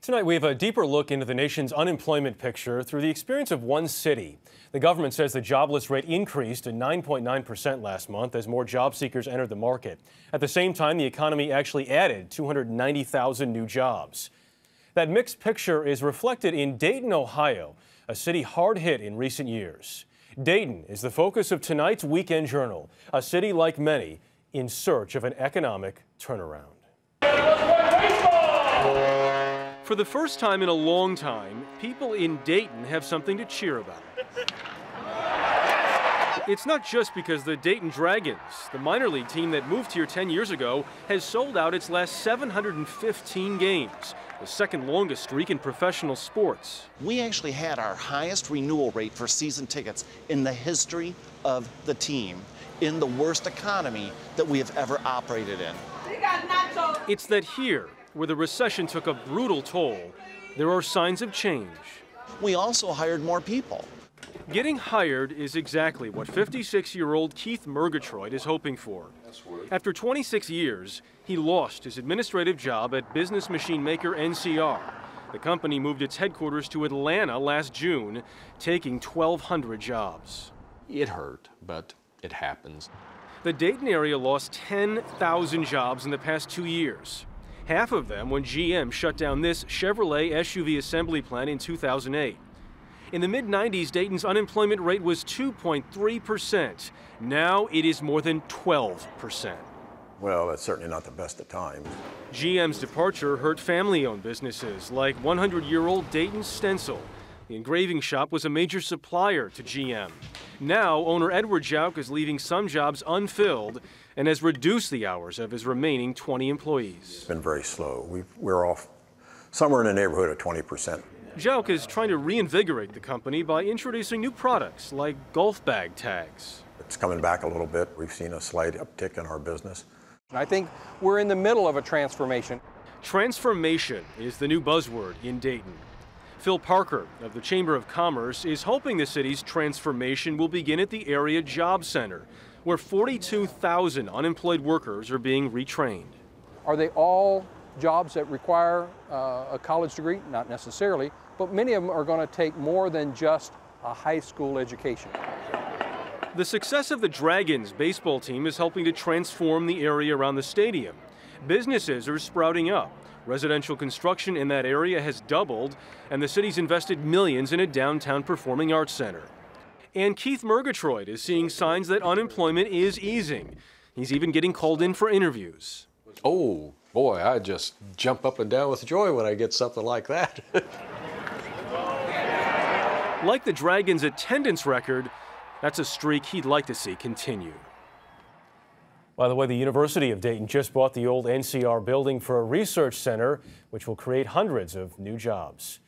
Tonight we have a deeper look into the nation's unemployment picture through the experience of one city. The government says the jobless rate increased to 9.9% last month as more job seekers entered the market. At the same time, the economy actually added 290,000 new jobs. That mixed picture is reflected in Dayton, Ohio, a city hard hit in recent years. Dayton is the focus of tonight's Weekend Journal, a city like many in search of an economic turnaround. For the first time in a long time, people in Dayton have something to cheer about. It's not just because the Dayton Dragons, the minor league team that moved here 10 years ago, has sold out its last 715 games, the second longest streak in professional sports. We actually had our highest renewal rate for season tickets in the history of the team, in the worst economy that we have ever operated in. It's that here, where the recession took a brutal toll, there are signs of change. We also hired more people. Getting hired is exactly what 56-year-old Keith Murgatroyd is hoping for. After 26 years, he lost his administrative job at business machine maker NCR. The company moved its headquarters to Atlanta last June, taking 1,200 jobs. It hurt, but it happens. The Dayton area lost 10,000 jobs in the past 2 years. Half of them when GM shut down this Chevrolet SUV assembly plant in 2008. In the mid-90s, Dayton's unemployment rate was 2.3%. Now it is more than 12%. Well, that's certainly not the best of times. GM's departure hurt family-owned businesses like 100-year-old Dayton Stencil. The engraving shop was a major supplier to GM. Now, owner Edward Jauk is leaving some jobs unfilled and has reduced the hours of his remaining 20 employees. It's been very slow. We're off somewhere in the neighborhood of 20%. Jauk is trying to reinvigorate the company by introducing new products like golf bag tags. It's coming back a little bit. We've seen a slight uptick in our business. I think we're in the middle of a transformation. Transformation is the new buzzword in Dayton. Phil Parker of the Chamber of Commerce is hoping the city's transformation will begin at the area job center, where 42,000 unemployed workers are being retrained. Are they all jobs that require a college degree? Not necessarily, but many of them are going to take more than just a high school education. The success of the Dragons baseball team is helping to transform the area around the stadium. Businesses are sprouting up. Residential construction in that area has doubled, and the city's invested millions in a downtown performing arts center. And Keith Murgatroyd is seeing signs that unemployment is easing. He's even getting called in for interviews. Oh, boy, I just jump up and down with joy when I get something like that. Like the Dragons' attendance record, that's a streak he'd like to see continue. By the way, the University of Dayton just bought the old NCR building for a research center, which will create hundreds of new jobs.